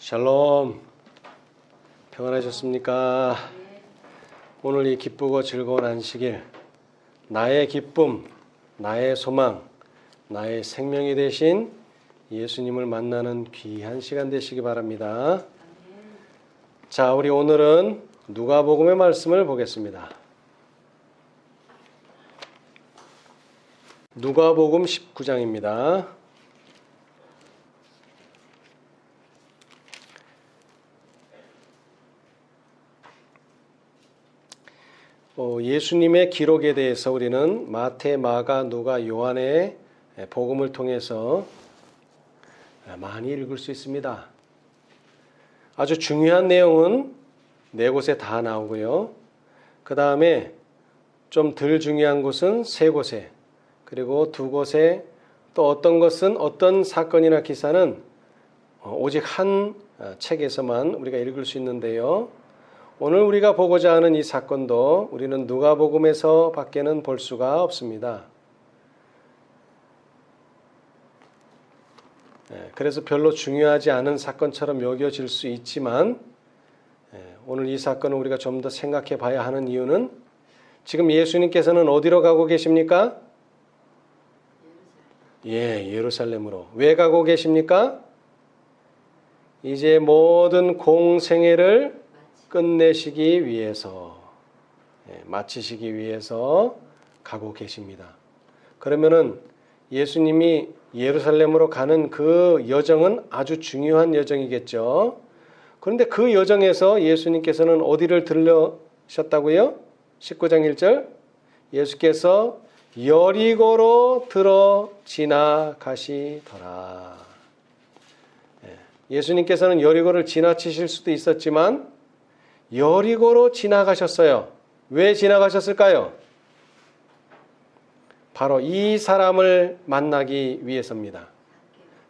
샬롬, 평안하셨습니까? 오늘 이 기쁘고 즐거운 안식일, 나의 기쁨, 나의 소망, 나의 생명이 되신 예수님을 만나는 귀한 시간 되시기 바랍니다. 자, 우리 오늘은 누가복음의 말씀을 보겠습니다. 누가복음 19장입니다. 예수님의 기록에 대해서 우리는 마태, 마가, 누가, 요한의 복음을 통해서 많이 읽을 수 있습니다. 아주 중요한 내용은 네 곳에 다 나오고요. 그 다음에 좀 덜 중요한 곳은 세 곳에, 그리고 두 곳에, 또 어떤 것은 어떤 사건이나 기사는 오직 한 책에서만 우리가 읽을 수 있는데요. 오늘 우리가 보고자 하는 이 사건도 우리는 누가복음에서 밖에는 볼 수가 없습니다. 그래서 별로 중요하지 않은 사건처럼 여겨질 수 있지만 오늘 이 사건을 우리가 좀 더 생각해 봐야 하는 이유는 지금 예수님께서는 어디로 가고 계십니까? 예루살렘으로. 왜 가고 계십니까? 이제 모든 공생애를 끝내시기 위해서, 마치시기 위해서 가고 계십니다. 그러면은 예수님이 예루살렘으로 가는 그 여정은 아주 중요한 여정이겠죠. 그런데 그 여정에서 예수님께서는 어디를 들르셨다고요? 19장 1절, 예수께서 여리고로 들어 지나가시더라. 예수님께서는 여리고를 지나치실 수도 있었지만 여리고로 지나가셨어요. 왜 지나가셨을까요? 바로 이 사람을 만나기 위해서입니다.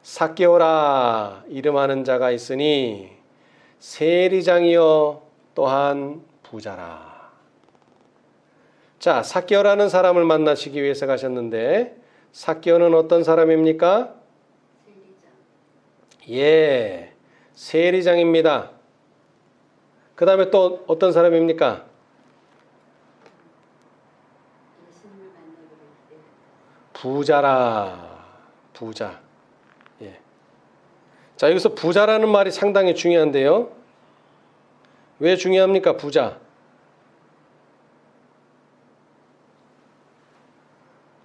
삭개오라 이름하는 자가 있으니 세리장이요 또한 부자라. 자, 삭개오라는 사람을 만나시기 위해서 가셨는데 삭개오는 어떤 사람입니까? 세리장입니다. 그 다음에 또 어떤 사람입니까? 부자라. 부자. 자, 여기서 부자라는 말이 상당히 중요한데요. 왜 중요합니까? 부자.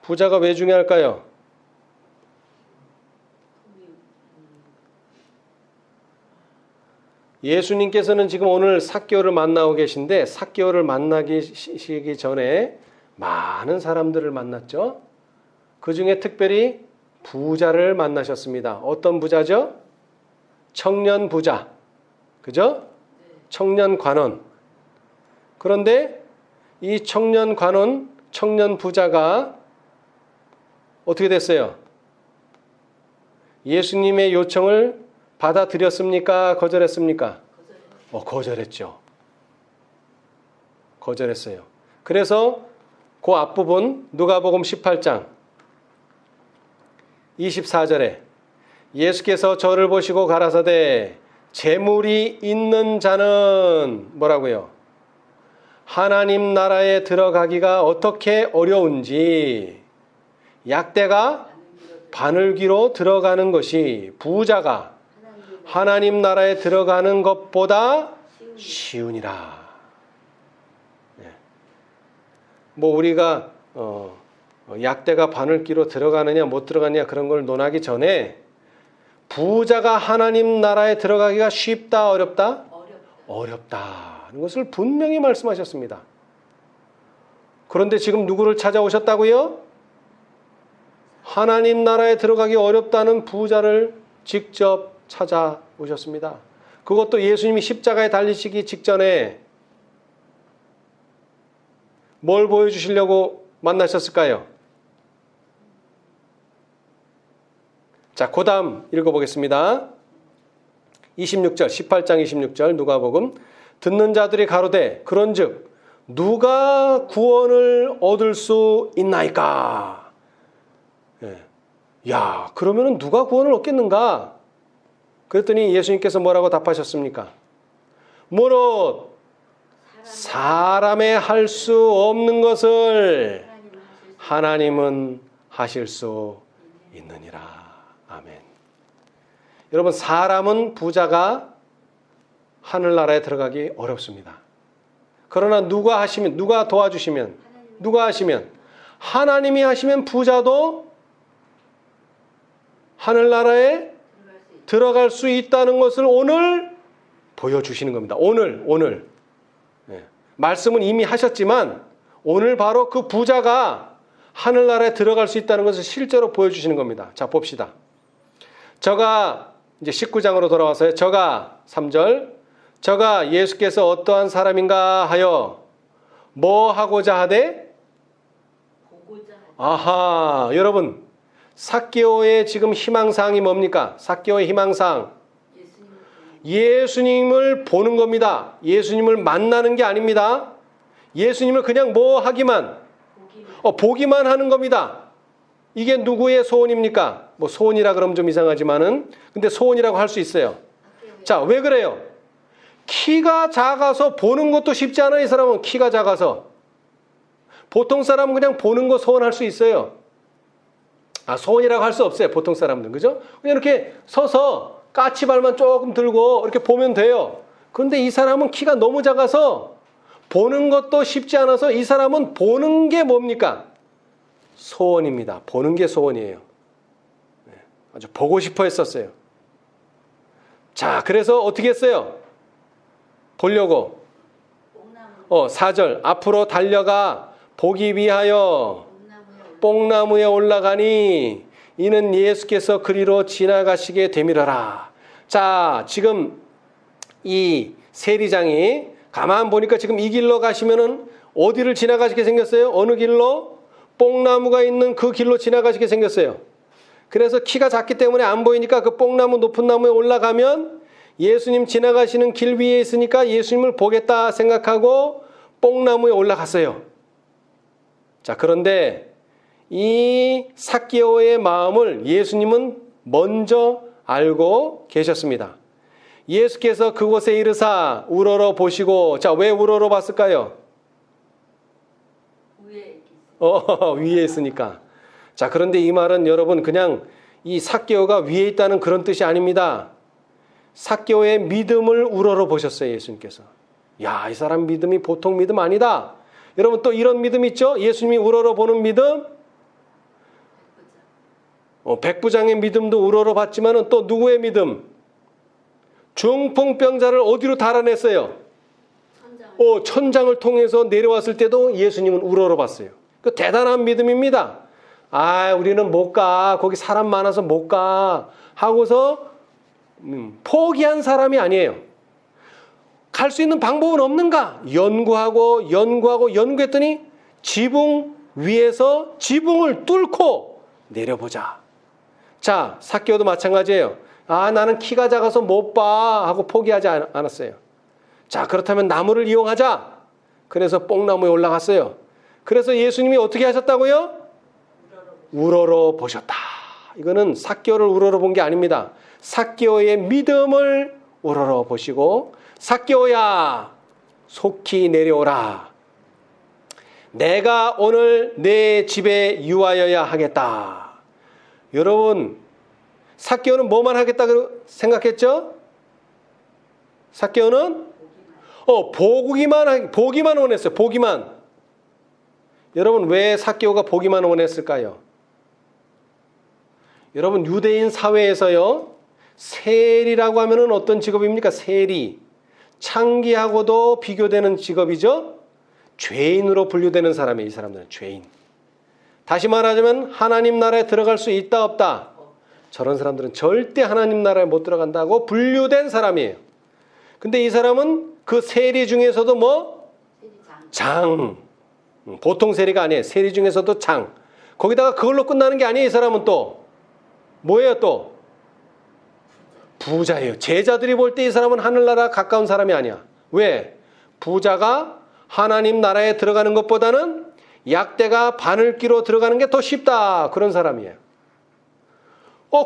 부자가 왜 중요할까요? 예수님께서는 지금 오늘 삭개오를 만나고 계신데 삭개오를 만나시기 전에 많은 사람들을 만났죠. 그 중에 특별히 부자를 만나셨습니다. 어떤 부자죠? 청년 부자. 그죠? 청년 관원. 그런데 이 청년 관원, 청년 부자가 어떻게 됐어요? 예수님의 요청을 받아들였습니까? 거절했습니까? 거절했죠. 거절했어요. 그래서 그 앞부분 누가복음 18장 24절에 예수께서 저를 보시고 가라사대 재물이 있는 자는 뭐라고요? 하나님 나라에 들어가기가 어떻게 어려운지 약대가 바늘귀로 들어가는 것이 부자가 하나님 나라에 들어가는 것보다 쉬우니라. 뭐 우리가 약대가 바늘귀로 들어가느냐 못 들어가느냐 그런 걸 논하기 전에 부자가 하나님 나라에 들어가기가 쉽다 어렵다? 어렵다는 것을 분명히 말씀하셨습니다. 그런데 지금 누구를 찾아오셨다고요? 하나님 나라에 들어가기 어렵다는 부자를 직접 찾아오셨습니다. 그것도 예수님이 십자가에 달리시기 직전에 뭘 보여주시려고 만나셨을까요? 자, 그 다음 읽어보겠습니다. 26절, 18장 26절 누가복음. 듣는 자들이 가로되 그런즉 누가 구원을 얻을 수 있나이까? 야, 그러면은 누가 구원을 얻겠는가? 그랬더니 예수님께서 뭐라고 답하셨습니까? 무릇 사람의 할 수 없는 것을 하나님은 하실 수 있느니라. 아멘. 여러분, 사람은 부자가 하늘나라에 들어가기 어렵습니다. 그러나 누가 하시면, 누가 도와주시면, 누가 하시면, 하나님이 하시면 부자도 하늘나라에 들어갈 수 있다는 것을 오늘 보여주시는 겁니다. 오늘. 네. 말씀은 이미 하셨지만 오늘 바로 그 부자가 하늘나라에 들어갈 수 있다는 것을 실제로 보여주시는 겁니다. 자, 봅시다. 저가 이제 19장으로 돌아와서요. 저가 3절. 저가 예수께서 어떠한 사람인가 하여 뭐 하고자 하되? 아하, 여러분, 삭개오의 지금 희망사항이 뭡니까? 삭개오의 희망사항, 예수님을 보는 겁니다. 예수님을 만나는 게 아닙니다. 예수님을 그냥 뭐 하기만, 보기만 하는 겁니다. 이게 누구의 소원입니까? 뭐 소원이라 그러면 좀 이상하지만은, 근데 소원이라고 할 수 있어요. 자, 왜 그래요? 키가 작아서 보는 것도 쉽지 않아요. 이 사람은 키가 작아서. 보통 사람은 그냥 보는 거 소원할 수 있어요. 소원이라고 할 수 없어요. 보통 사람들은. 그죠? 그냥 이렇게 서서 까치발만 조금 들고 이렇게 보면 돼요. 그런데 이 사람은 키가 너무 작아서 보는 것도 쉽지 않아서 이 사람은 보는 게 뭡니까? 소원입니다. 보는 게 소원이에요. 아주 보고 싶어 했었어요. 자, 그래서 어떻게 했어요? 보려고. 4절. 앞으로 달려가 보기 위하여 뽕나무에 올라가니 이는 예수께서 그리로 지나가시게 되밀어라. 자, 지금 이 세리장이 가만 보니까 지금 이 길로 가시면은 어디를 지나가시게 생겼어요? 어느 길로? 뽕나무가 있는 그 길로 지나가시게 생겼어요. 그래서 키가 작기 때문에 안 보이니까 그 뽕나무 높은 나무에 올라가면 예수님 지나가시는 길 위에 있으니까 예수님을 보겠다 생각하고 뽕나무에 올라갔어요. 자, 그런데 이 삭개오의 마음을 예수님은 먼저 알고 계셨습니다. 예수께서 그곳에 이르사 우러러 보시고, 자, 왜 우러러 봤을까요? 위에 있으니까. 자, 그런데 이 말은 여러분 그냥 이 삭개오가 위에 있다는 그런 뜻이 아닙니다. 삭개오의 믿음을 우러러 보셨어요, 예수님께서. 야, 이 사람 믿음이 보통 믿음 아니다. 여러분 또 이런 믿음 있죠? 예수님이 우러러 보는 믿음? 백부장의 믿음도 우러러 봤지만은 또 누구의 믿음? 중풍병자를 어디로 달아냈어요? 천장을 통해서 내려왔을 때도 예수님은 우러러 봤어요. 그 대단한 믿음입니다. 우리는 못 가. 거기 사람 많아서 못 가. 하고서 포기한 사람이 아니에요. 갈 수 있는 방법은 없는가? 연구했더니 지붕 위에서 지붕을 뚫고 내려보자. 자, 삭개오도 마찬가지예요. 나는 키가 작아서 못 봐 하고 포기하지 않았어요. 자, 그렇다면 나무를 이용하자. 그래서 뽕나무에 올라갔어요. 그래서 예수님이 어떻게 하셨다고요? 우러러 보셨다. 이거는 삭개오를 우러러 본 게 아닙니다. 삭개오의 믿음을 우러러 보시고, 삭개오야 속히 내려오라. 내가 오늘 내 집에 유하여야 하겠다. 여러분, 삭개오는 뭐만 하겠다고 생각했죠? 삭개오는 보기만 원했어요. 보기만. 여러분, 왜 삭개오가 보기만 원했을까요? 여러분, 유대인 사회에서요, 세리라고 하면은 어떤 직업입니까? 세리. 창기하고도 비교되는 직업이죠. 죄인으로 분류되는 사람이에요. 이 사람들은 죄인. 다시 말하자면 하나님 나라에 들어갈 수 있다 없다? 저런 사람들은 절대 하나님 나라에 못 들어간다고 분류된 사람이에요. 근데 이 사람은 그 세리 중에서도 뭐? 장. 보통 세리가 아니에요. 세리 중에서도 장. 거기다가 그걸로 끝나는 게 아니에요. 이 사람은 또 뭐예요? 또 부자예요. 제자들이 볼 때 이 사람은 하늘나라 가까운 사람이 아니야. 왜? 부자가 하나님 나라에 들어가는 것보다는 약대가 바늘기로 들어가는 게 더 쉽다. 그런 사람이에요.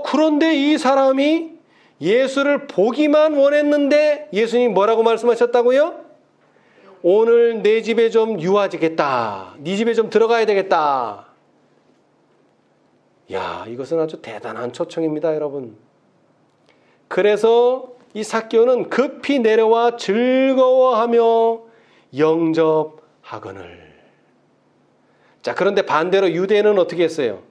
그런데 이 사람이 예수를 보기만 원했는데 예수님이 뭐라고 말씀하셨다고요? 오늘 내 집에 좀 유하지겠다. 네 집에 좀 들어가야 되겠다. 야, 이것은 아주 대단한 초청입니다, 여러분. 그래서 이 삭개오는 급히 내려와 즐거워하며 영접하거늘. 자, 그런데 반대로 유대인은 어떻게 했어요?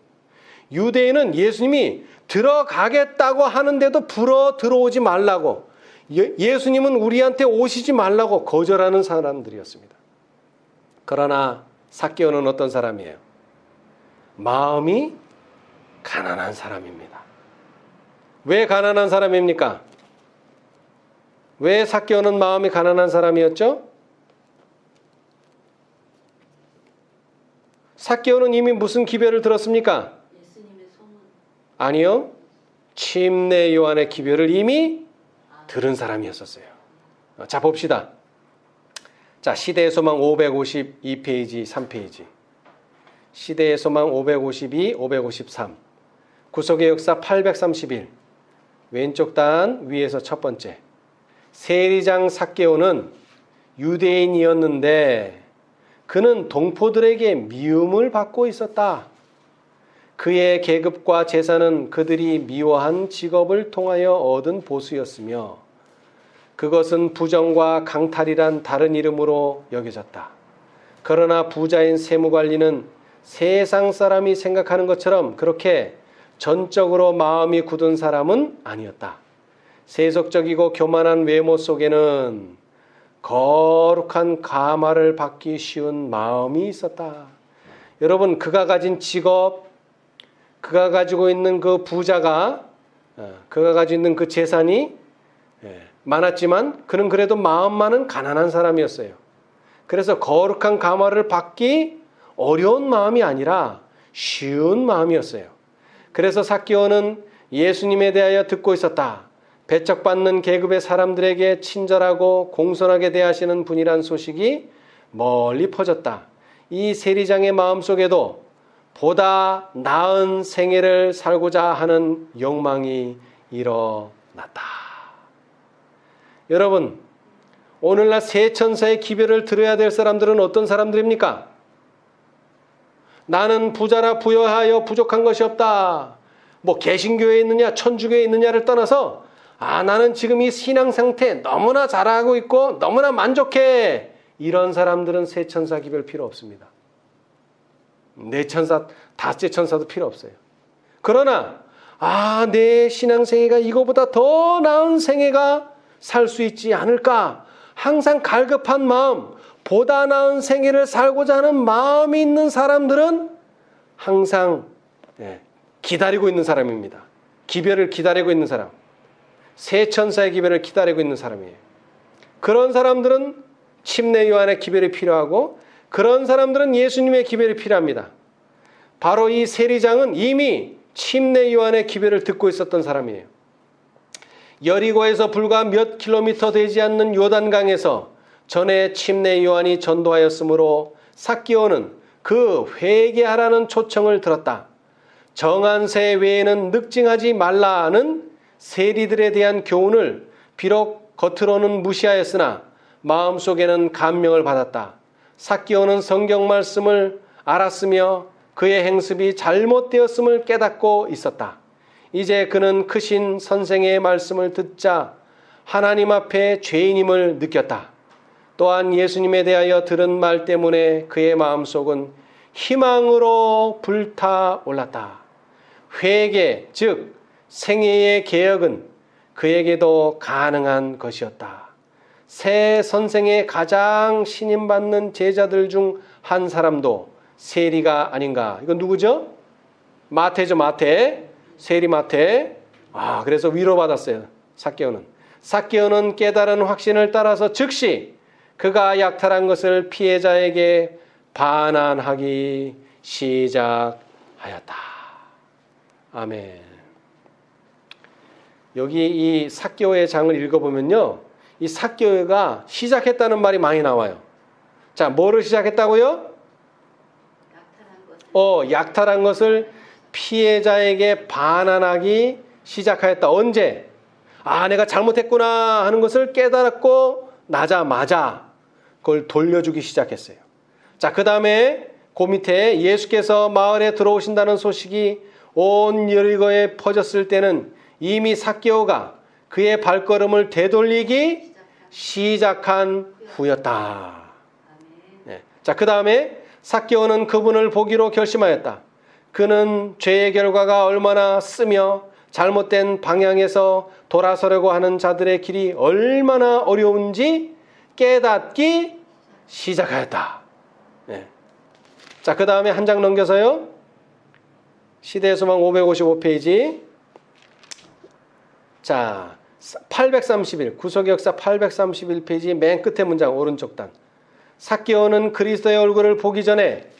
유대인은 예수님이 들어가겠다고 하는데도 불어 들어오지 말라고, 예수님은 우리한테 오시지 말라고 거절하는 사람들이었습니다. 그러나 삭개오는 어떤 사람이에요? 마음이 가난한 사람입니다. 왜 가난한 사람입니까? 왜 삭개오는 마음이 가난한 사람이었죠? 삭개오는 이미 무슨 기별을 들었습니까? 예수님의 소문. 아니요. 침례 요한의 기별을 이미 들은 사람이었었어요. 자, 봅시다. 자, 시대의 소망 552페이지 3페이지. 시대의 소망 552, 553. 구속의 역사 831. 왼쪽 단 위에서 첫 번째. 세리장 삭개오는 유대인이었는데 그는 동포들에게 미움을 받고 있었다. 그의 계급과 재산은 그들이 미워한 직업을 통하여 얻은 보수였으며 그것은 부정과 강탈이란 다른 이름으로 여겨졌다. 그러나 부자인 세무관리는 세상 사람이 생각하는 것처럼 그렇게 전적으로 마음이 굳은 사람은 아니었다. 세속적이고 교만한 외모 속에는 거룩한 감화를 받기 쉬운 마음이 있었다. 여러분, 그가 가진 직업, 그가 가지고 있는 그 부자가, 그가 가지고 있는 그 재산이 많았지만 그는 그래도 마음만은 가난한 사람이었어요. 그래서 거룩한 감화를 받기 어려운 마음이 아니라 쉬운 마음이었어요. 그래서 삭개오는 예수님에 대하여 듣고 있었다. 배척받는 계급의 사람들에게 친절하고 공손하게 대하시는 분이란 소식이 멀리 퍼졌다. 이 세리장의 마음속에도 보다 나은 생애를 살고자 하는 욕망이 일어났다. 여러분, 오늘날 세 천사의 기별을 들어야 될 사람들은 어떤 사람들입니까? 나는 부자라 부여하여 부족한 것이 없다. 뭐 개신교에 있느냐 천주교에 있느냐를 떠나서 나는 지금 이 신앙 상태 너무나 잘하고 있고 너무나 만족해. 이런 사람들은 세 천사 기별 필요 없습니다. 네 천사, 다섯째 천사도 필요 없어요. 그러나 내 신앙 생애가 이거보다 더 나은 생애가 살 수 있지 않을까? 항상 갈급한 마음, 보다 나은 생애를 살고자 하는 마음이 있는 사람들은 항상 기다리고 있는 사람입니다. 기별을 기다리고 있는 사람. 세 천사의 기별을 기다리고 있는 사람이에요. 그런 사람들은 침례 요한의 기별이 필요하고 그런 사람들은 예수님의 기별이 필요합니다. 바로 이 세리장은 이미 침례 요한의 기별을 듣고 있었던 사람이에요. 여리고에서 불과 몇 킬로미터 되지 않는 요단강에서 전에 침례 요한이 전도하였으므로 삭개오는 그 회개하라는 초청을 들었다. 정한 새 외에는 늑증하지 말라는 세리들에 대한 교훈을 비록 겉으로는 무시하였으나 마음속에는 감명을 받았다. 삭개오는 성경 말씀을 알았으며 그의 행습이 잘못되었음을 깨닫고 있었다. 이제 그는 크신 선생의 말씀을 듣자 하나님 앞에 죄인임을 느꼈다. 또한 예수님에 대하여 들은 말 때문에 그의 마음속은 희망으로 불타올랐다. 회개, 즉 생애의 개혁은 그에게도 가능한 것이었다. 새 선생의 가장 신임받는 제자들 중 한 사람도 세리가 아닌가. 이건 누구죠? 마태죠, 마태. 세리 마태. 그래서 위로받았어요. 삭개오는 깨달은 확신을 따라서 즉시 그가 약탈한 것을 피해자에게 반환하기 시작하였다. 아멘. 여기 이 삭개오의 장을 읽어보면요, 이 삭개오가 시작했다는 말이 많이 나와요. 자, 뭐를 시작했다고요? 약탈한 것을 피해자에게 반환하기 시작하였다. 언제? 아, 내가 잘못했구나 하는 것을 깨달았고 나자마자 그걸 돌려주기 시작했어요. 자, 그 다음에 그 밑에 예수께서 마을에 들어오신다는 소식이 온 여리고에 퍼졌을 때는 이미 삭개오가 그의 발걸음을 되돌리기 시작한 후였다. 네. 자, 그 다음에 삭개오는 그분을 보기로 결심하였다. 그는 죄의 결과가 얼마나 쓰며 잘못된 방향에서 돌아서려고 하는 자들의 길이 얼마나 어려운지 깨닫기 시작하였다. 네. 자, 그 다음에 한 장 넘겨서요. 시대의 소망 555페이지. 자, 831, 구속의 역사 831페이지 맨 끝에 문장 오른쪽 단. 삭개오는 그리스도의 얼굴을 보기 전에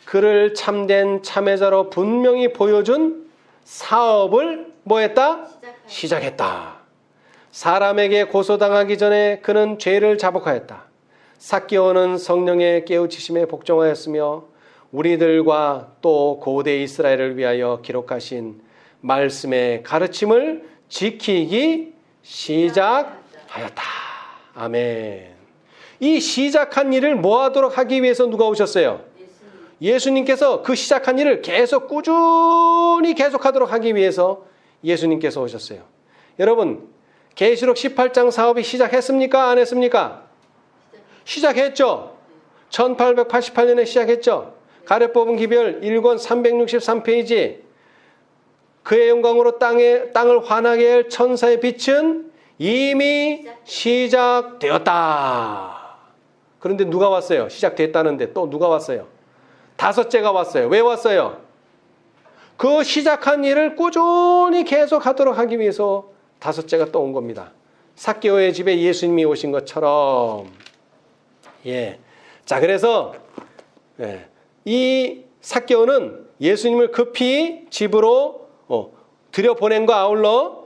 그를 참된 참회자로 분명히 보여준 사업을 뭐했다? 시작했다. 사람에게 고소당하기 전에 그는 죄를 자복하였다. 삭개오는 성령의 깨우치심에 복종하였으며 우리들과 또 고대 이스라엘을 위하여 기록하신 말씀의 가르침을 지키기 시작하였다. 아멘. 이 시작한 일을 뭐하도록 하기 위해서 누가 오셨어요? 예수님께서 그 시작한 일을 계속 꾸준히 계속하도록 하기 위해서 예수님께서 오셨어요. 여러분, 계시록 18장 사업이 시작했습니까? 안 했습니까? 시작했죠. 1888년에 시작했죠. 가래 뽑은 기별 1권 363페이지. 그의 영광으로 땅을 환하게 할 천사의 빛은 이미 시작되었다. 그런데 누가 왔어요? 시작됐다는데 또 누가 왔어요? 다섯째가 왔어요. 왜 왔어요? 그 시작한 일을 꾸준히 계속하도록 하기 위해서 다섯째가 또 온 겁니다. 삭개오의 집에 예수님이 오신 것처럼. 예. 자, 그래서 이 삭개오는 예수님을 급히 집으로 들여보낸 거 아울러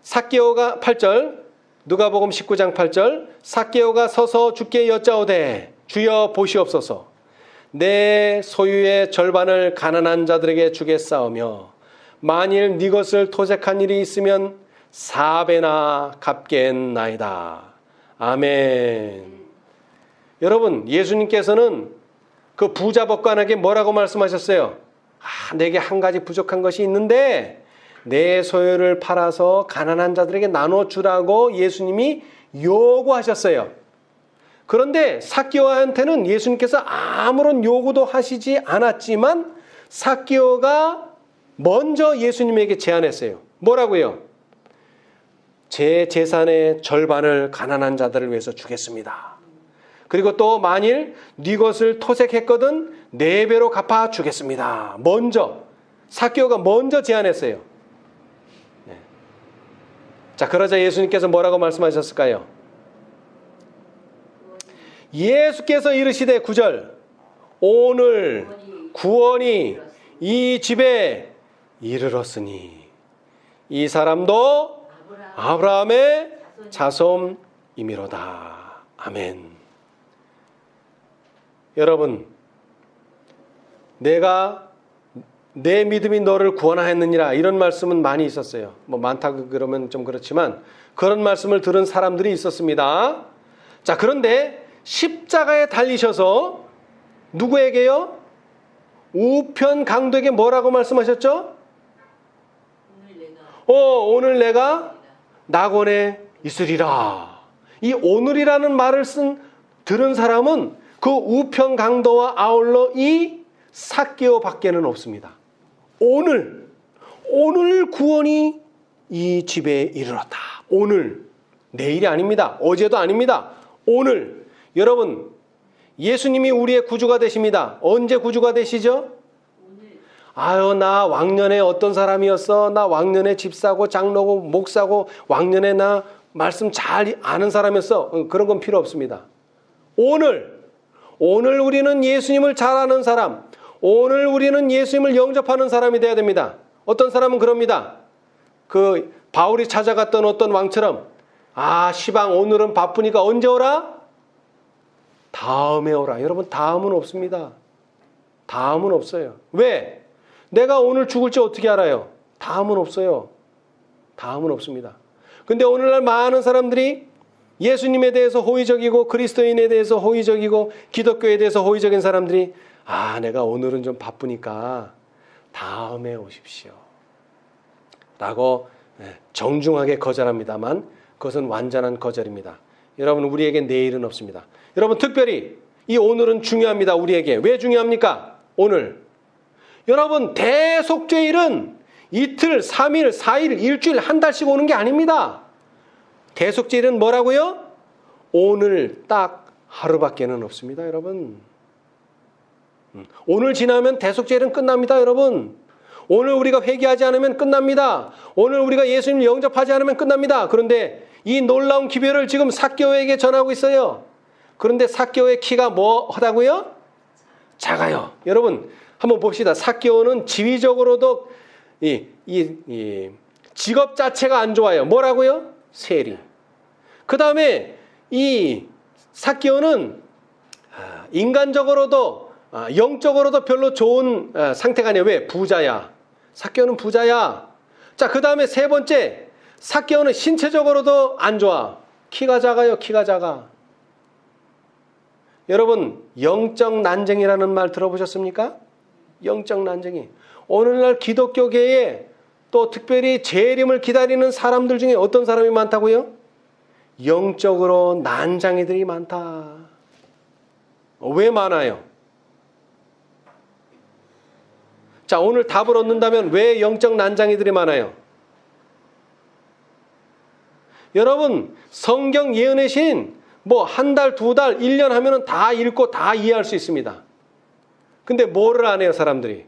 삭개오가 8절, 누가복음 19장 8절, 삭개오가 서서 주께 여짜오되 주여 보시옵소서. 내 소유의 절반을 가난한 자들에게 주겠사오며 만일 네 것을 토색한 일이 있으면 4배나 갚겠나이다. 아멘. 여러분, 예수님께서는 그 부자 법관에게 뭐라고 말씀하셨어요? 내게 한 가지 부족한 것이 있는데 내 소유를 팔아서 가난한 자들에게 나눠주라고 예수님이 요구하셨어요. 그런데 삭개오한테는 예수님께서 아무런 요구도 하시지 않았지만 삭개오가 먼저 예수님에게 제안했어요. 뭐라고요? 제 재산의 절반을 가난한 자들을 위해서 주겠습니다. 그리고 또 만일 네 것을 토색했거든 4배로 갚아 주겠습니다. 먼저 삭개오가 먼저 제안했어요. 네. 자, 그러자 예수님께서 뭐라고 말씀하셨을까요? 예수께서 이르시되 9절 오늘 구원이 이 집에 이르렀으니 이 사람도 아브라함의 자손이미로다. 아멘. 여러분, 내가 내 믿음이 너를 구원하였느니라 이런 말씀은 많이 있었어요. 뭐 많다고 그러면 좀 그렇지만 그런 말씀을 들은 사람들이 있었습니다. 자, 그런데 십자가에 달리셔서 누구에게요? 우편 강도에게 뭐라고 말씀하셨죠? 오늘 내가 낙원에 있으리라. 이 오늘이라는 말을 들은 사람은 그 우편 강도와 아울러 이 삭개오 밖에는 없습니다. 오늘 구원이 이 집에 이르렀다. 오늘, 내일이 아닙니다. 어제도 아닙니다. 오늘. 여러분, 예수님이 우리의 구주가 되십니다. 언제 구주가 되시죠? 아유, 나 왕년에 어떤 사람이었어? 나 왕년에 집사고 장로고 목사고 왕년에 나 말씀 잘 아는 사람이었어. 그런 건 필요 없습니다. 오늘 우리는 예수님을 잘 아는 사람, 오늘 우리는 예수님을 영접하는 사람이 되어야 됩니다. 어떤 사람은 그럽니다. 그 바울이 찾아갔던 어떤 왕처럼 시방 오늘은 바쁘니까 언제 오라? 다음에 오라. 여러분, 다음은 없습니다. 다음은 없어요. 왜? 내가 오늘 죽을지 어떻게 알아요? 다음은 없어요. 다음은 없습니다. 근데 오늘날 많은 사람들이 예수님에 대해서 호의적이고 그리스도인에 대해서 호의적이고 기독교에 대해서 호의적인 사람들이 내가 오늘은 좀 바쁘니까 다음에 오십시오 라고 정중하게 거절합니다만 그것은 완전한 거절입니다. 여러분, 우리에게 내일은 없습니다. 여러분, 특별히 이 오늘은 중요합니다. 우리에게. 왜 중요합니까? 오늘. 여러분, 대속죄일은 이틀, 3일, 4일, 일주일, 한 달씩 오는 게 아닙니다. 대속죄일은 뭐라고요? 오늘 딱 하루밖에는 없습니다, 여러분. 오늘 지나면 대속죄일은 끝납니다, 여러분. 오늘 우리가 회개하지 않으면 끝납니다. 오늘 우리가 예수님을 영접하지 않으면 끝납니다. 그런데 이 놀라운 기별을 지금 삭개오에게 전하고 있어요. 그런데 삭개오의 키가 뭐 하다고요? 작아요. 여러분, 한번 봅시다. 삭개오는 지위적으로도 이 직업 자체가 안 좋아요. 뭐라고요? 세리. 그 다음에 이 삭개오는 인간적으로도 영적으로도 별로 좋은 상태가 아니에요. 왜? 부자야. 삭개오는 부자야. 자, 그 다음에 세 번째, 삭개오는 신체적으로도 안 좋아. 키가 작아요. 키가 작아. 여러분, 영적 난쟁이라는 말 들어보셨습니까? 영적 난쟁이. 오늘날 기독교계에 또 특별히 재림을 기다리는 사람들 중에 어떤 사람이 많다고요? 영적으로 난장이들이 많다. 왜 많아요? 자, 오늘 답을 얻는다면 왜 영적 난장이들이 많아요? 여러분, 성경 예언의 신 한 달, 두 달, 1년 하면은 다 읽고 다 이해할 수 있습니다. 근데 뭐를 안 해요, 사람들이?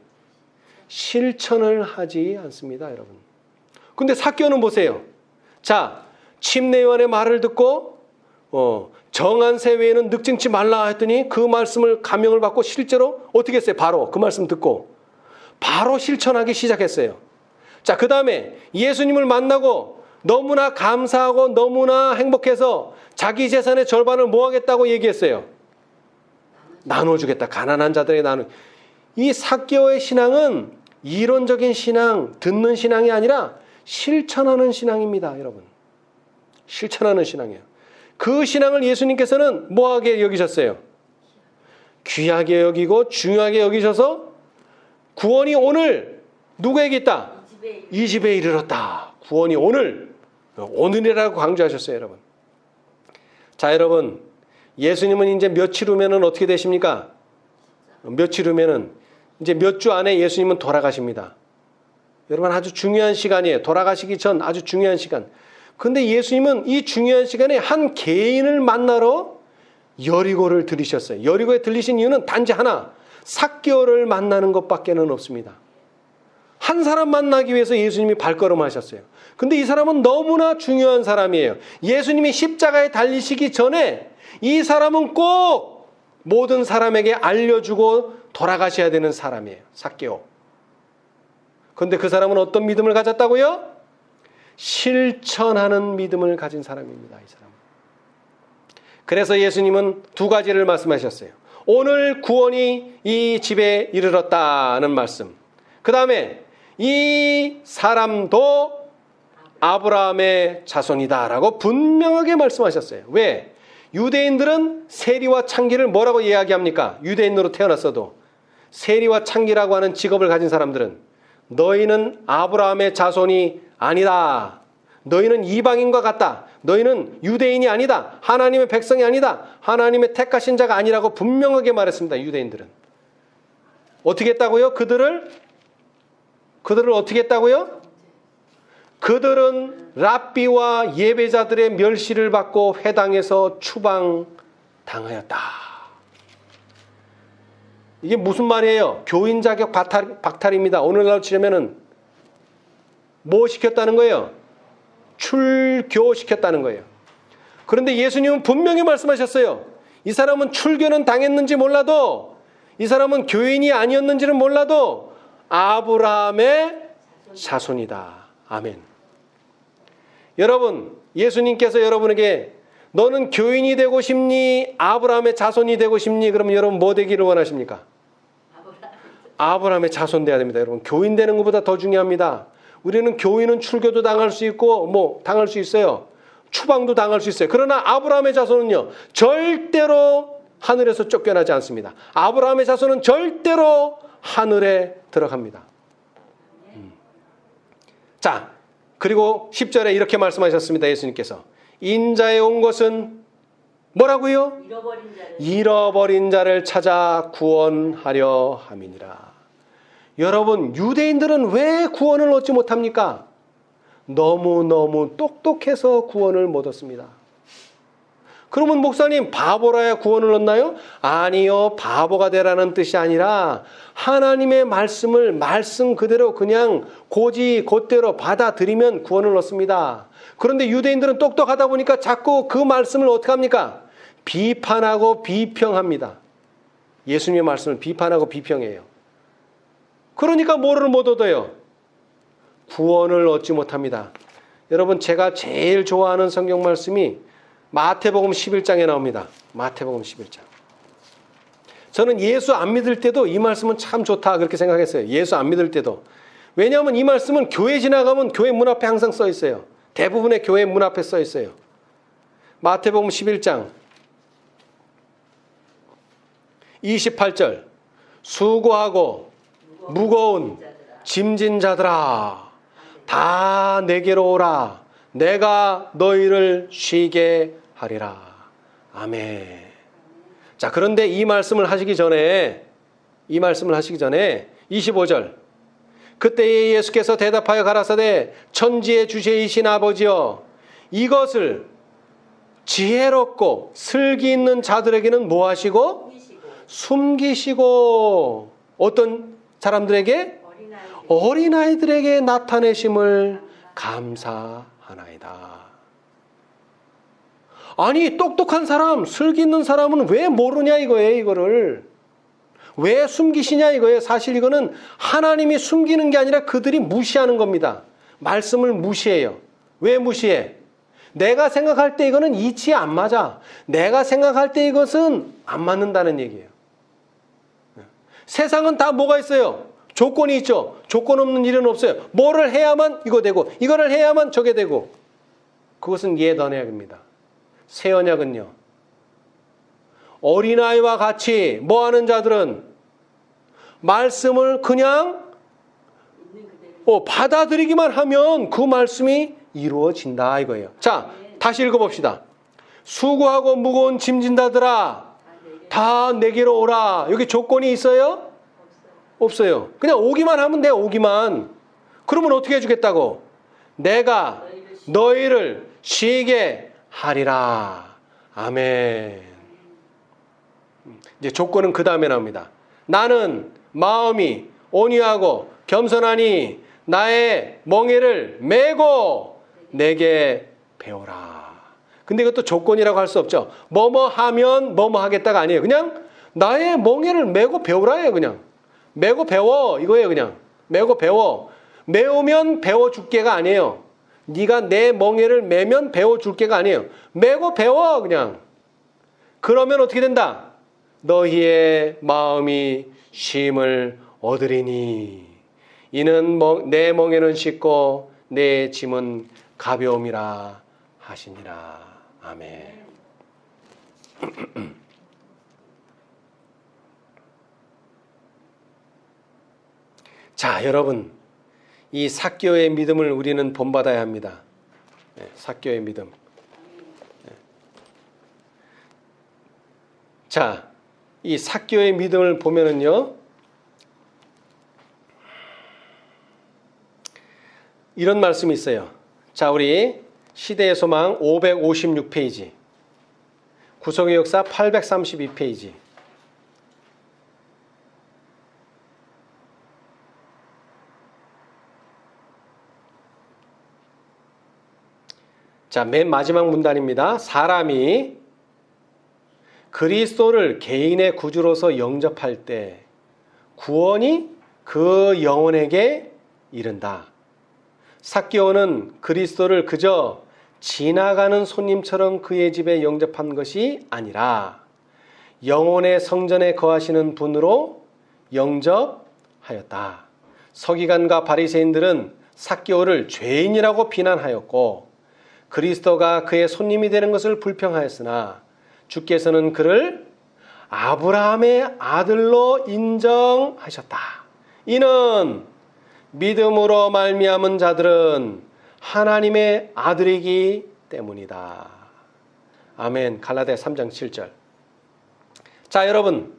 실천을 하지 않습니다, 여러분. 근데 삭개오는 보세요. 자, 침례요한의 말을 듣고 정한세 외에는 늑증치 말라 했더니 그 말씀을 감명을 받고 실제로 어떻게 했어요? 바로 그 말씀 듣고 바로 실천하기 시작했어요. 자, 그 다음에 예수님을 만나고 너무나 감사하고 너무나 행복해서 자기 재산의 절반을 뭐 하겠다고 얘기했어요? 나눠주겠다. 가난한 자들에게 나눠. 이 삭개오의 신앙은 이론적인 신앙, 듣는 신앙이 아니라 실천하는 신앙입니다, 여러분. 실천하는 신앙이에요. 그 신앙을 예수님께서는 뭐하게 여기셨어요? 귀하게 여기고 중요하게 여기셔서 구원이 오늘 누구에게 있다? 이 집에 이르렀다. 구원이 오늘이라고 강조하셨어요, 여러분. 자, 여러분, 예수님은 이제 며칠 후면은 어떻게 되십니까? 며칠 후면은 이제 몇 주 안에 예수님은 돌아가십니다. 여러분, 아주 중요한 시간이에요. 돌아가시기 전 아주 중요한 시간. 근데 예수님은 이 중요한 시간에 한 개인을 만나러 여리고를 들리셨어요. 여리고에 들리신 이유는 단지 하나, 삭개오를 만나는 것밖에는 없습니다. 한 사람 만나기 위해서 예수님이 발걸음하셨어요. 근데 이 사람은 너무나 중요한 사람이에요. 예수님이 십자가에 달리시기 전에 이 사람은 꼭 모든 사람에게 알려주고 돌아가셔야 되는 사람이에요. 삭개오. 그런데 그 사람은 어떤 믿음을 가졌다고요? 실천하는 믿음을 가진 사람입니다. 이 사람은. 그래서 예수님은 두 가지를 말씀하셨어요. 오늘 구원이 이 집에 이르렀다는 말씀. 그 다음에 이 사람도 아브라함의 자손이다라고 분명하게 말씀하셨어요. 왜? 유대인들은 세리와 창기를 뭐라고 이야기합니까? 유대인으로 태어났어도 세리와 창기라고 하는 직업을 가진 사람들은 너희는 아브라함의 자손이 아니다. 너희는 이방인과 같다. 너희는 유대인이 아니다. 하나님의 백성이 아니다. 하나님의 택하신 자가 아니라고 분명하게 말했습니다. 유대인들은. 어떻게 했다고요? 그들을 어떻게 했다고요? 그들은 랍비와 예배자들의 멸시를 받고 회당에서 추방당하였다. 이게 무슨 말이에요? 교인 자격 박탈입니다. 오늘날 치려면은 뭐 시켰다는 거예요? 출교시켰다는 거예요. 그런데 예수님은 분명히 말씀하셨어요. 이 사람은 출교는 당했는지 몰라도, 이 사람은 교인이 아니었는지는 몰라도 아브라함의 자손이다. 아멘. 여러분, 예수님께서 여러분에게 너는 교인이 되고 싶니? 아브라함의 자손이 되고 싶니? 그러면 여러분 뭐 되기를 원하십니까? 아브라함의 자손 돼야 됩니다. 여러분, 교인 되는 것보다 더 중요합니다. 우리는 교인은 출교도 당할 수 있고 당할 수 있어요. 추방도 당할 수 있어요. 그러나 아브라함의 자손은요, 절대로 하늘에서 쫓겨나지 않습니다. 아브라함의 자손은 절대로 하늘에 들어갑니다. 자, 그리고 10절에 이렇게 말씀하셨습니다. 예수님께서 인자에 온 것은 뭐라고요? 잃어버린 자를 찾아 구원하려 함이니라. 여러분, 유대인들은 왜 구원을 얻지 못합니까? 너무너무 똑똑해서 구원을 못 얻습니다. 그러면 목사님, 바보라야 구원을 얻나요? 아니요, 바보가 되라는 뜻이 아니라 하나님의 말씀을 말씀 그대로 그냥 곧대로 받아들이면 구원을 얻습니다. 그런데 유대인들은 똑똑하다 보니까 자꾸 그 말씀을 어떻게 합니까? 비판하고 비평합니다. 예수님의 말씀을 비판하고 비평해요. 그러니까 뭐를 못 얻어요? 구원을 얻지 못합니다. 여러분, 제가 제일 좋아하는 성경 말씀이 마태복음 11장에 나옵니다. 마태복음 11장. 저는 예수 안 믿을 때도 이 말씀은 참 좋다 그렇게 생각했어요. 예수 안 믿을 때도. 왜냐하면 이 말씀은 교회 지나가면 교회 문 앞에 항상 써 있어요. 대부분의 교회 문 앞에 써 있어요. 마태복음 11장 28절. 수고하고 무거운 짐진 자들아, 다 내게로 오라. 내가 너희를 쉬게 하리라. 아멘. 자, 그런데 이 말씀을 하시기 전에 25절. 그때에 예수께서 대답하여 가라사대 천지의 주제이신 아버지여, 이것을 지혜롭고 슬기 있는 자들에게는 뭐 하시고? 숨기시고 어떤 사람들에게? 어린아이들에게 나타내심을 감사하나이다. 아니, 똑똑한 사람, 슬기 있는 사람은 왜 모르냐 이거예요. 이거를 왜 숨기시냐 이거예요. 사실 이거는 하나님이 숨기는 게 아니라 그들이 무시하는 겁니다. 말씀을 무시해요. 왜 무시해? 내가 생각할 때 이거는 이치에 안 맞아. 내가 생각할 때 이것은 안 맞는다는 얘기예요. 세상은 다 뭐가 있어요? 조건이 있죠. 조건 없는 일은 없어요. 뭐를 해야만 이거 되고, 이거를 해야만 저게 되고. 그것은 옛 언약입니다. 새 언약은요, 어린아이와 같이 뭐하는 자들은 말씀을 그냥 받아들이기만 하면 그 말씀이 이루어진다 이거예요. 자, 다시 읽어봅시다. 수고하고 무거운 짐진 자들아, 다 내게로 오라. 여기 조건이 있어요? 없어요. 그냥 오기만 하면 돼요. 오기만. 그러면 어떻게 해주겠다고? 내가 너희를 쉬게 하리라. 아멘. 이제 조건은 그 다음에 나옵니다. 나는 마음이 온유하고 겸손하니 나의 멍에를 메고 내게 배워라. 근데 이것도 조건이라고 할 수 없죠. 뭐뭐 하면 뭐뭐 하겠다가 아니에요. 그냥 나의 멍에를 메고 배우라예요. 그냥 메고 배워 이거예요. 그냥 메고 배워. 메우면 배워줄게가 아니에요. 네가 내 멍에를 메면 배워줄게가 아니에요. 메고 배워 그냥. 그러면 어떻게 된다? 너희의 마음이 쉼을 얻으리니 이는 내 멍에는 쉽고 내 짐은 가벼움이라 하시니라. 아멘. 자, 여러분, 이 삭개오의 믿음을 우리는 본받아야 합니다. 삭개오의 믿음. 자, 이 삭개오의 믿음을 보면은요, 이런 말씀이 있어요. 자, 우리 시대의 소망 556페이지, 구속의 역사 832페이지. 자, 맨 마지막 문단입니다. 사람이 그리스도를 개인의 구주로서 영접할 때 구원이 그 영혼에게 이른다. 삭개오는 그리스도를 그저 지나가는 손님처럼 그의 집에 영접한 것이 아니라 영혼의 성전에 거하시는 분으로 영접하였다. 서기관과 바리새인들은 삭개오를 죄인이라고 비난하였고 그리스도가 그의 손님이 되는 것을 불평하였으나 주께서는 그를 아브라함의 아들로 인정하셨다. 이는 믿음으로 말미암은 자들은 하나님의 아들이기 때문이다. 아멘. 갈라디아 3장 7절. 자, 여러분,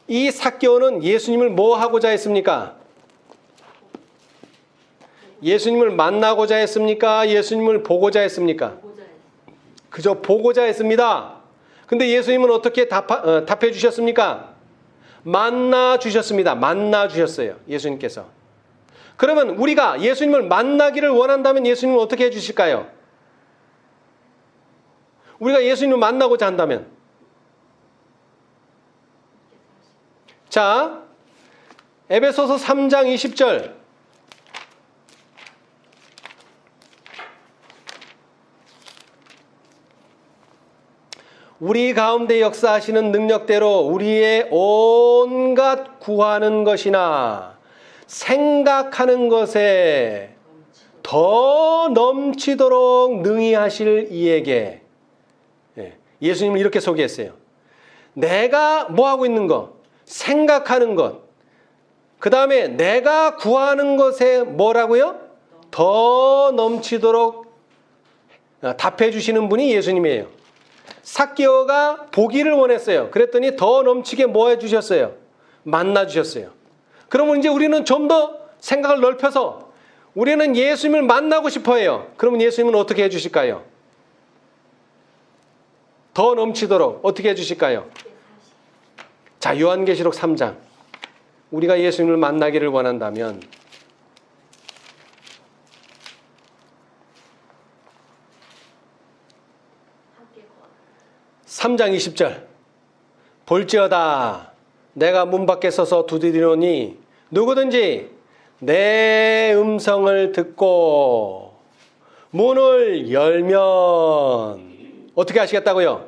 이 삭개오는 예수님을 뭐 하고자 했습니까? 예수님을 만나고자 했습니까? 예수님을 보고자 했습니까? 그저 보고자 했습니다. 근데 예수님은 어떻게 답해 주셨습니까? 만나 주셨습니다. 만나 주셨어요. 예수님께서. 그러면 우리가 예수님을 만나기를 원한다면 예수님은 어떻게 해 주실까요? 우리가 예수님을 만나고자 한다면. 자, 에베소서 3장 20절. 우리 가운데 역사하시는 능력대로 우리의 온갖 구하는 것이나 생각하는 것에 더 넘치도록 능히 하실 이에게. 예수님을 이렇게 소개했어요. 내가 뭐하고 있는 것, 생각하는 것, 그 다음에 내가 구하는 것에 뭐라고요? 더 넘치도록 답해 주시는 분이 예수님이에요. 삭개오가 보기를 원했어요. 그랬더니 더 넘치게 뭐 해주셨어요? 만나주셨어요. 그러면 이제 우리는 좀 더 생각을 넓혀서 우리는 예수님을 만나고 싶어 해요. 그러면 예수님은 어떻게 해주실까요? 더 넘치도록 어떻게 해주실까요? 자, 요한계시록 3장. 우리가 예수님을 만나기를 원한다면 3장 20절. 볼지어다 내가 문 밖에 서서 두드리노니 누구든지 내 음성을 듣고 문을 열면 어떻게 하시겠다고요?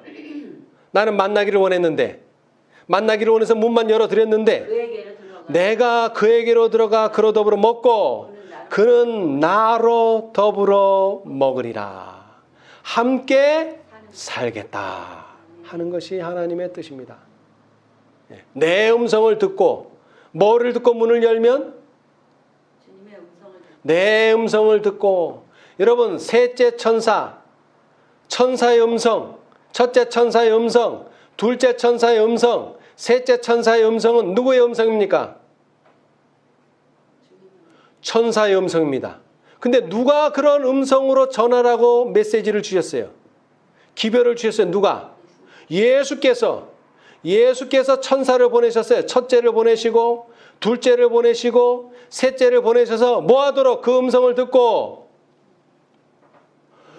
나는 만나기를 원했는데, 만나기를 원해서 문만 열어드렸는데 내가 그에게로 들어가 그로 더불어 먹고 그는 나로 더불어 먹으리라. 함께 살겠다 하는 것이 하나님의 뜻입니다. 내 음성을 듣고, 뭐를 듣고 문을 열면? 내 음성을 듣고. 여러분, 셋째 천사, 천사의 음성, 첫째 천사의 음성, 둘째 천사의 음성, 셋째 천사의 음성은 누구의 음성입니까? 천사의 음성입니다. 근데 누가 그런 음성으로 전하라고 메시지를 주셨어요? 기별을 주셨어요. 누가? 예수께서 천사를 보내셨어요. 첫째를 보내시고 둘째를 보내시고 셋째를 보내셔서 뭐 하도록? 그 음성을 듣고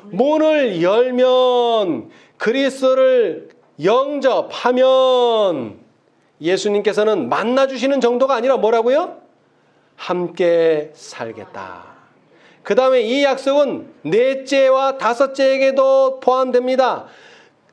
문을 열면, 그리스도를 영접하면 예수님께서는 만나주시는 정도가 아니라 뭐라고요? 함께 살겠다. 그 다음에 이 약속은 넷째와 다섯째에게도 포함됩니다.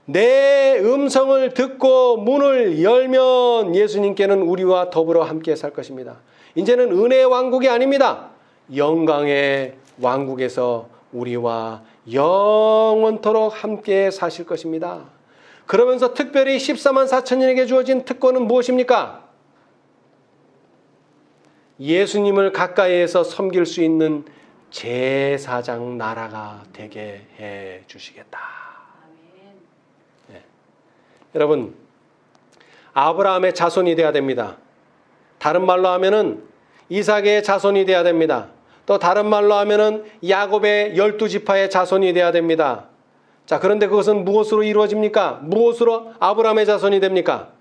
내 음성을 듣고 문을 열면 예수님께는 우리와 더불어 함께 살 것입니다. 이제는 은혜의 왕국이 아닙니다. 영광의 왕국에서 우리와 영원토록 함께 사실 것입니다. 그러면서 특별히 14만 4천인에게 주어진 특권은 무엇입니까? 예수님을 가까이에서 섬길 수 있는 제사장 나라가 되게 해 주시겠다. 네. 여러분, 아브라함의 자손이 되어야 됩니다. 다른 말로 하면은 이삭의 자손이 되어야 됩니다. 또 다른 말로 하면은 야곱의 12지파의 자손이 되어야 됩니다. 자, 그런데 그것은 무엇으로 이루어집니까? 무엇으로 아브라함의 자손이 됩니까?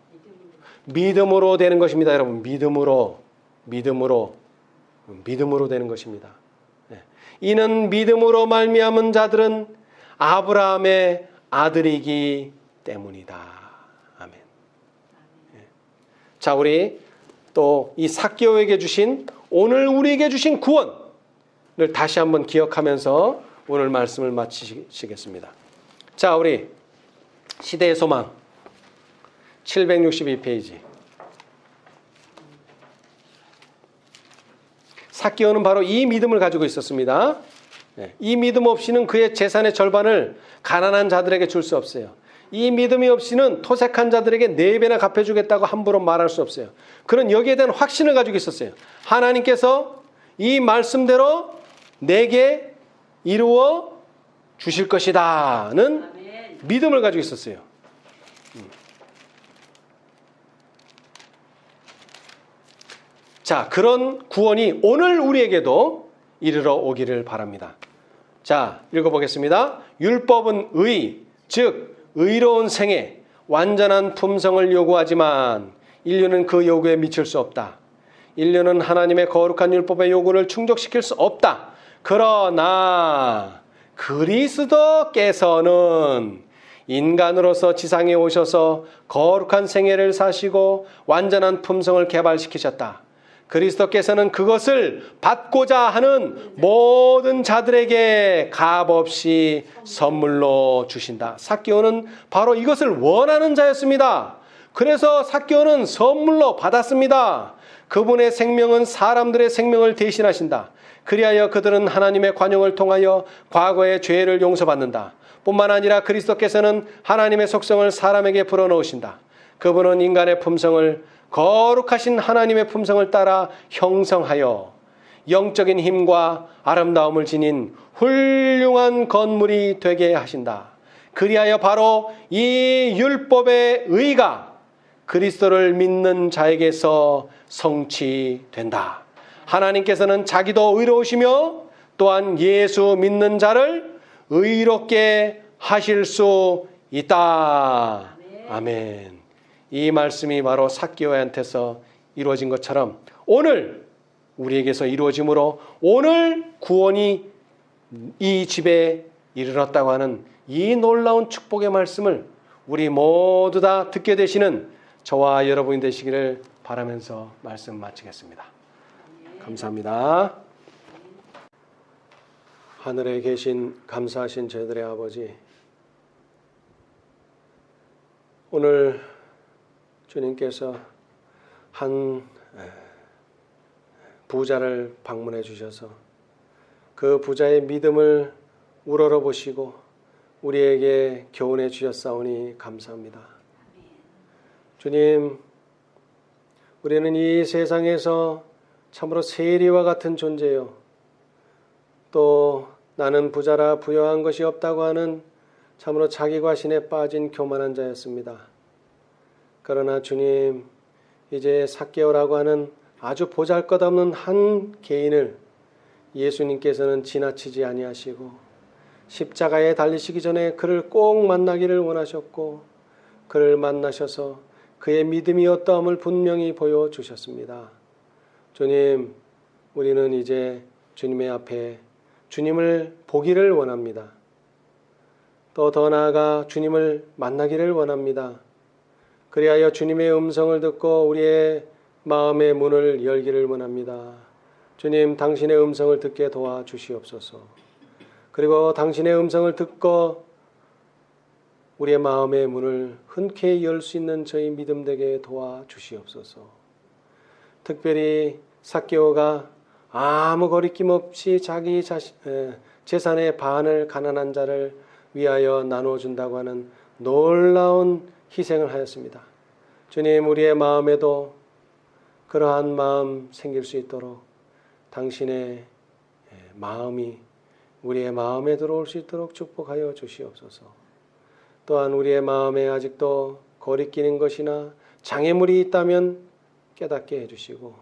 믿음으로 되는 것입니다, 여러분. 믿음으로 되는 것입니다. 네. 이는 믿음으로 말미암은 자들은 아브라함의 아들이기 때문이다. 아멘. 네. 자, 우리 또 이 삭개오에게 주신, 오늘 우리에게 주신 구원을 다시 한번 기억하면서 오늘 말씀을 마치시겠습니다. 자, 우리 시대의 소망 762페이지. 삭개오는 바로 이 믿음을 가지고 있었습니다. 이 믿음 없이는 그의 재산의 절반을 가난한 자들에게 줄 수 없어요. 이 믿음이 없이는 토색한 자들에게 4배나 갚아주겠다고 함부로 말할 수 없어요. 그는 여기에 대한 확신을 가지고 있었어요. 하나님께서 이 말씀대로 내게 이루어 주실 것이다는 믿음을 가지고 있었어요. 자, 그런 구원이 오늘 우리에게도 이르러 오기를 바랍니다. 자, 읽어보겠습니다. 율법은 의, 즉 의로운 생애, 완전한 품성을 요구하지만 인류는 그 요구에 미칠 수 없다. 인류는 하나님의 거룩한 율법의 요구를 충족시킬 수 없다. 그러나 그리스도께서는 인간으로서 지상에 오셔서 거룩한 생애를 사시고 완전한 품성을 개발시키셨다. 그리스도께서는 그것을 받고자 하는 모든 자들에게 값없이 선물로 주신다. 삭개오는 바로 이것을 원하는 자였습니다. 그래서 삭개오는 선물로 받았습니다. 그분의 생명은 사람들의 생명을 대신하신다. 그리하여 그들은 하나님의 관용을 통하여 과거의 죄를 용서받는다. 뿐만 아니라 그리스도께서는 하나님의 속성을 사람에게 불어넣으신다. 그분은 인간의 품성을 거룩하신 하나님의 품성을 따라 형성하여 영적인 힘과 아름다움을 지닌 훌륭한 건물이 되게 하신다. 그리하여 바로 이 율법의 의가 그리스도를 믿는 자에게서 성취된다. 하나님께서는 자기도 의로우시며 또한 예수 믿는 자를 의롭게 하실 수 있다. 아멘. 이 말씀이 바로 삭개오한테서 이루어진 것처럼 오늘 우리에게서 이루어짐으로 오늘 구원이 이 집에 이르렀다고 하는 이 놀라운 축복의 말씀을 우리 모두 다 듣게 되시는 저와 여러분이 되시기를 바라면서 말씀 마치겠습니다. 감사합니다. 하늘에 계신 감사하신 저희들의 아버지, 오늘 주님께서 한 부자를 방문해 주셔서 그 부자의 믿음을 우러러보시고 우리에게 교훈해 주셨사오니 감사합니다. 주님, 우리는 이 세상에서 참으로 세리와 같은 존재요, 또 나는 부자라 부여한 것이 없다고 하는 참으로 자기 과신에 빠진 교만한 자였습니다. 그러나 주님, 이제 삭개오라고 하는 아주 보잘것없는 한 개인을 예수님께서는 지나치지 아니하시고 십자가에 달리시기 전에 그를 꼭 만나기를 원하셨고 그를 만나셔서 그의 믿음이 어떠함을 분명히 보여주셨습니다. 주님, 우리는 이제 주님의 앞에 주님을 보기를 원합니다. 또 더 나아가 주님을 만나기를 원합니다. 그리하여 주님의 음성을 듣고 우리의 마음의 문을 열기를 원합니다. 주님, 당신의 음성을 듣게 도와주시옵소서. 그리고 당신의 음성을 듣고 우리의 마음의 문을 흔쾌히 열 수 있는 저희 믿음 되게 도와주시옵소서. 특별히 삭개오가 아무 거리낌 없이 자기 재산의 반을 가난한 자를 위하여 나누어준다고 하는 놀라운 희생을 하였습니다. 주님, 우리의 마음에도 그러한 마음 생길 수 있도록 당신의 마음이 우리의 마음에 들어올 수 있도록 축복하여 주시옵소서. 또한 우리의 마음에 아직도 거리끼는 것이나 장애물이 있다면 깨닫게 해주시고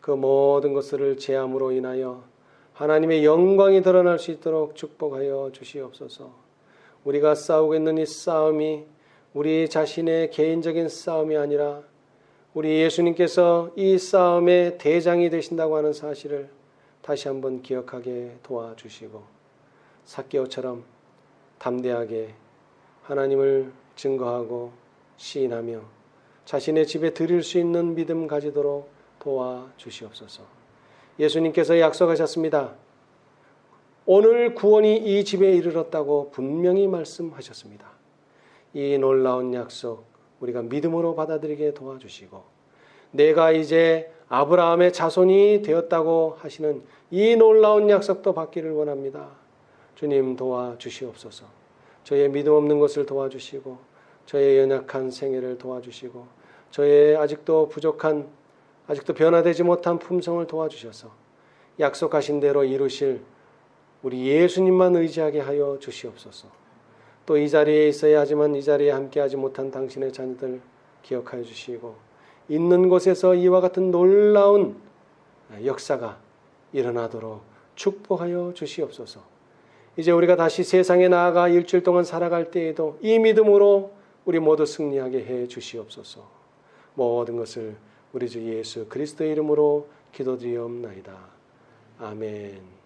그 모든 것을 제함으로 인하여 하나님의 영광이 드러날 수 있도록 축복하여 주시옵소서. 우리가 싸우고 있는 이 싸움이 우리 자신의 개인적인 싸움이 아니라 우리 예수님께서 이 싸움의 대장이 되신다고 하는 사실을 다시 한번 기억하게 도와주시고 삭개오처럼 담대하게 하나님을 증거하고 시인하며 자신의 집에 드릴 수 있는 믿음 가지도록 도와주시옵소서. 예수님께서 약속하셨습니다. 오늘 구원이 이 집에 이르렀다고 분명히 말씀하셨습니다. 이 놀라운 약속 우리가 믿음으로 받아들이게 도와주시고 내가 이제 아브라함의 자손이 되었다고 하시는 이 놀라운 약속도 받기를 원합니다. 주님 도와주시옵소서. 저의 믿음 없는 것을 도와주시고 저의 연약한 생애를 도와주시고 저의 아직도 부족한 아직도 변화되지 못한 품성을 도와주셔서 약속하신 대로 이루실 우리 예수님만 의지하게 하여 주시옵소서. 또 이 자리에 있어야 하지만 이 자리에 함께하지 못한 당신의 자녀들 기억하여 주시고 있는 곳에서 이와 같은 놀라운 역사가 일어나도록 축복하여 주시옵소서. 이제 우리가 다시 세상에 나아가 일주일 동안 살아갈 때에도 이 믿음으로 우리 모두 승리하게 해 주시옵소서. 모든 것을 우리 주 예수 그리스도의 이름으로 기도드리옵나이다. 아멘.